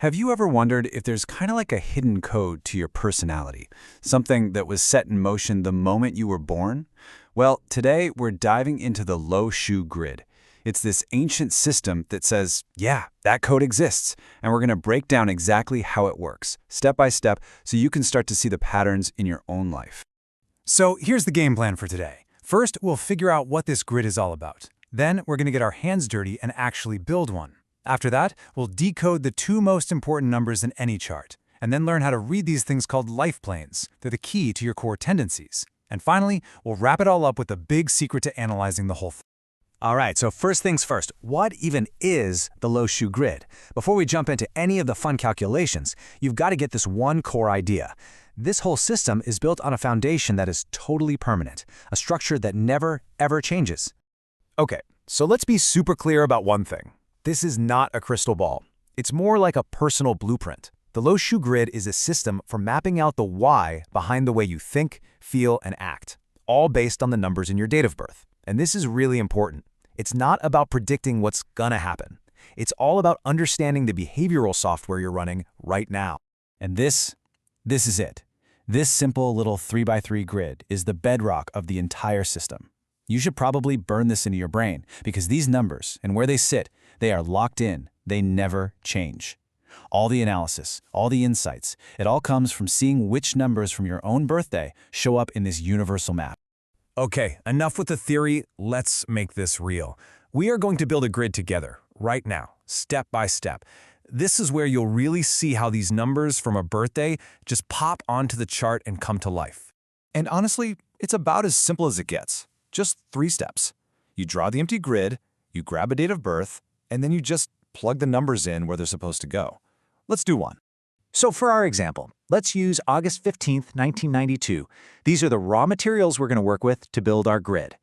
Have you ever wondered if there's kind of like a hidden code to your personality, something that was set in motion the moment you were born? Well, today we're diving into the Lo Shu Grid. It's this ancient system that says, yeah, that code exists, and we're going to break down exactly how it works, step by step, so you can start to see the patterns in your own life. So here's the game plan for today. First, we'll figure out what this grid is all about. Then we're going to get our hands dirty and actually build one. After that, we'll decode the two most important numbers in any chart, and then learn how to read these things called life planes. They're the key to your core tendencies. And finally, we'll wrap it all up with the big secret to analyzing the whole thing. All right, so first things first, what even is the Lo Shu Grid? Before we jump into any of the fun calculations, you've got to get this one core idea. This whole system is built on a foundation that is totally permanent, a structure that never, ever changes. Okay, so let's be super clear about one thing. This is not a crystal ball. It's more like a personal blueprint. The Lo Shu Grid is a system for mapping out the why behind the way you think, feel, and act, all based on the numbers in your date of birth. And this is really important. It's not about predicting what's gonna happen. It's all about understanding the behavioral software you're running right now. And this is it. This simple little 3x3 grid is the bedrock of the entire system. You should probably burn this into your brain because these numbers and where they sit, they are locked in. They never change. All the analysis, all the insights, it all comes from seeing which numbers from your own birthday show up in this universal map. Okay, enough with the theory. Let's make this real. We are going to build a grid together, right now, step by step. This is where you'll really see how these numbers from a birthday just pop onto the chart and come to life. And honestly, it's about as simple as it gets. Just 3 steps. You draw the empty grid, you grab a date of birth, and then you just plug the numbers in where they're supposed to go. Let's do one. So for our example, let's use August 15th, 1992. These are the raw materials we're going to work with to build our grid.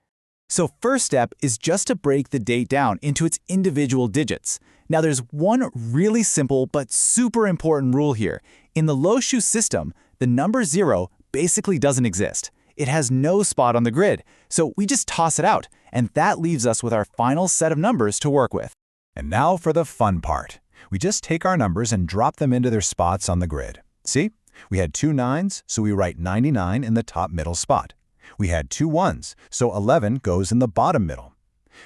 So first step is just to break the date down into its individual digits. Now there's one really simple but super important rule here. In the Lo Shu system, the number 0 basically doesn't exist. It has no spot on the grid, so we just toss it out, and that leaves us with our final set of numbers to work with. And now for the fun part. We just take our numbers and drop them into their spots on the grid. See? We had 2 9s, so we write 99 in the top middle spot. We had 2 1s, so 11 goes in the bottom middle.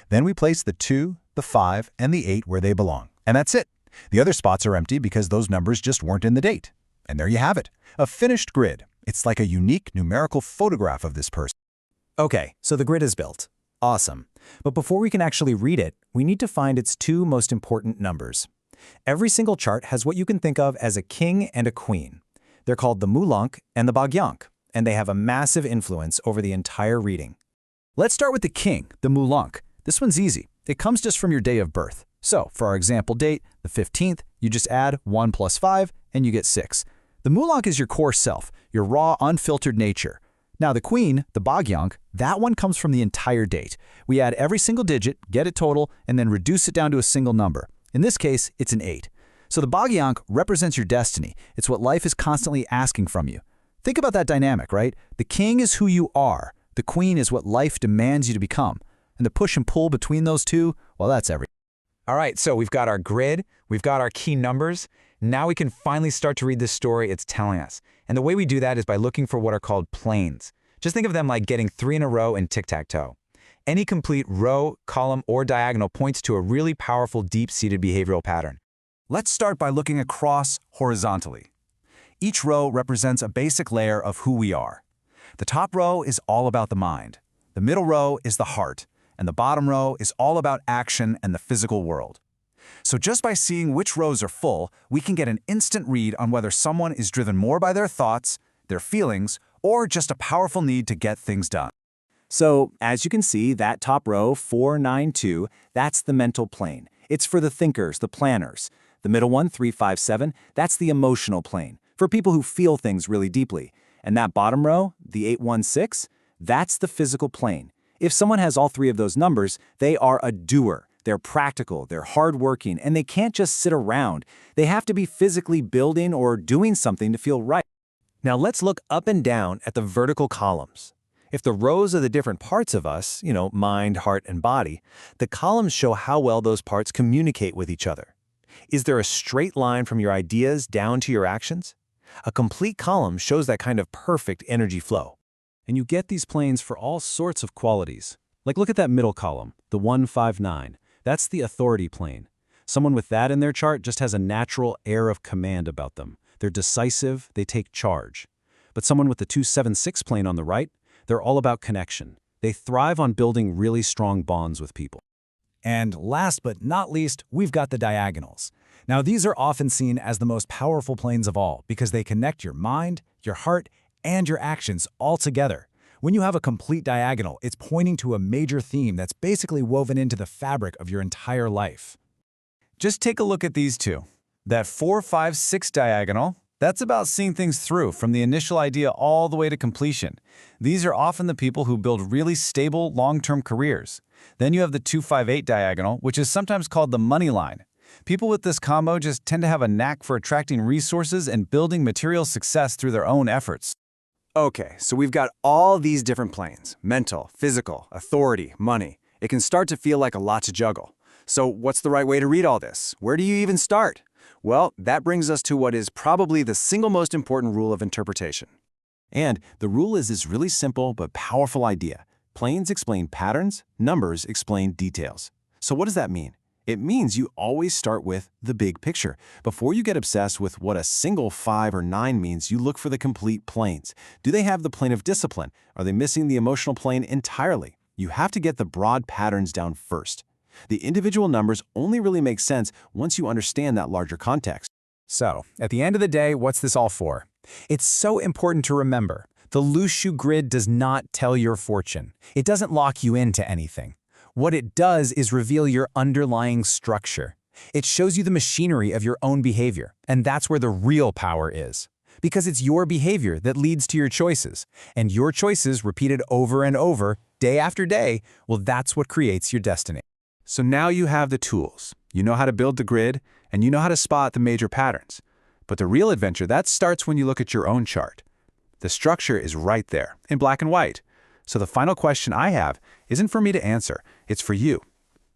Then we place the 2, the 5, and the 8 where they belong. And that's it. The other spots are empty because those numbers just weren't in the date. And there you have it, a finished grid. It's like a unique numerical photograph of this person. Okay, so the grid is built. Awesome. But before we can actually read it, we need to find its 2 most important numbers. Every single chart has what you can think of as a king and a queen. They're called the Mulank and the Bagyank, and they have a massive influence over the entire reading. Let's start with the king, the Mulank. This one's easy. It comes just from your day of birth. So for our example date, the 15th, you just add 1 plus 5, and you get 6. The Mulank is your core self, your raw, unfiltered nature. Now the queen, the Bagyank, that one comes from the entire date. We add every single digit, get it total, and then reduce it down to a single number. In this case, it's an 8. So the Bagyank represents your destiny. It's what life is constantly asking from you. Think about that dynamic, right? The king is who you are. The queen is what life demands you to become. And the push and pull between those two, well, that's everything. All right, so we've got our grid, we've got our key numbers. Now we can finally start to read the story it's telling us. And the way we do that is by looking for what are called planes. Just think of them like getting 3 in a row in tic-tac-toe. Any complete row, column, or diagonal points to a really powerful, deep-seated behavioral pattern. Let's start by looking across horizontally. Each row represents a basic layer of who we are. The top row is all about the mind. The middle row is the heart. And the bottom row is all about action and the physical world. So just by seeing which rows are full, we can get an instant read on whether someone is driven more by their thoughts, their feelings, or just a powerful need to get things done. So as you can see, that top row, 492, that's the mental plane. It's for the thinkers, the planners. The middle one, 357, that's the emotional plane, for people who feel things really deeply. And that bottom row, the 816, that's the physical plane. If someone has all 3 of those numbers, they are a doer. They're practical, they're hardworking, and they can't just sit around. They have to be physically building or doing something to feel right. Now let's look up and down at the vertical columns. If the rows are the different parts of us, mind, heart, and body, the columns show how well those parts communicate with each other. Is there a straight line from your ideas down to your actions? A complete column shows that kind of perfect energy flow. And you get these planes for all sorts of qualities. Like look at that middle column, the 159. That's the authority plane. Someone with that in their chart just has a natural air of command about them. They're decisive, they take charge. But someone with the 276 plane on the right, they're all about connection. They thrive on building really strong bonds with people. And last but not least, we've got the diagonals. Now, these are often seen as the most powerful planes of all because they connect your mind, your heart, and your actions all together. When you have a complete diagonal, it's pointing to a major theme that's basically woven into the fabric of your entire life. Just take a look at these two. That 4, 5, 6 diagonal, that's about seeing things through from the initial idea all the way to completion. These are often the people who build really stable, long-term careers. Then you have the 2, 5, 8 diagonal, which is sometimes called the money line. People with this combo just tend to have a knack for attracting resources and building material success through their own efforts. Okay, so we've got all these different planes: mental, physical, authority, money. It can start to feel like a lot to juggle. So what's the right way to read all this? Where do you even start? Well, that brings us to what is probably the single most important rule of interpretation. And the rule is this really simple but powerful idea. Planes explain patterns, numbers explain details. So what does that mean? It means you always start with the big picture. Before you get obsessed with what a single 5 or 9 means, you look for the complete planes. Do they have the plane of discipline? Are they missing the emotional plane entirely? You have to get the broad patterns down first. The individual numbers only really make sense once you understand that larger context. So, at the end of the day, what's this all for? It's so important to remember. The Lo Shu Grid does not tell your fortune. It doesn't lock you into anything. What it does is reveal your underlying structure. It shows you the machinery of your own behavior, and that's where the real power is. Because it's your behavior that leads to your choices, and your choices repeated over and over, day after day, well, that's what creates your destiny. So now you have the tools. You know how to build the grid, and you know how to spot the major patterns. But the real adventure, that starts when you look at your own chart. The structure is right there, in black and white. So the final question I have isn't for me to answer, it's for you.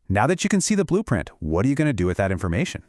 Now that you can see the blueprint, what are you going to do with that information?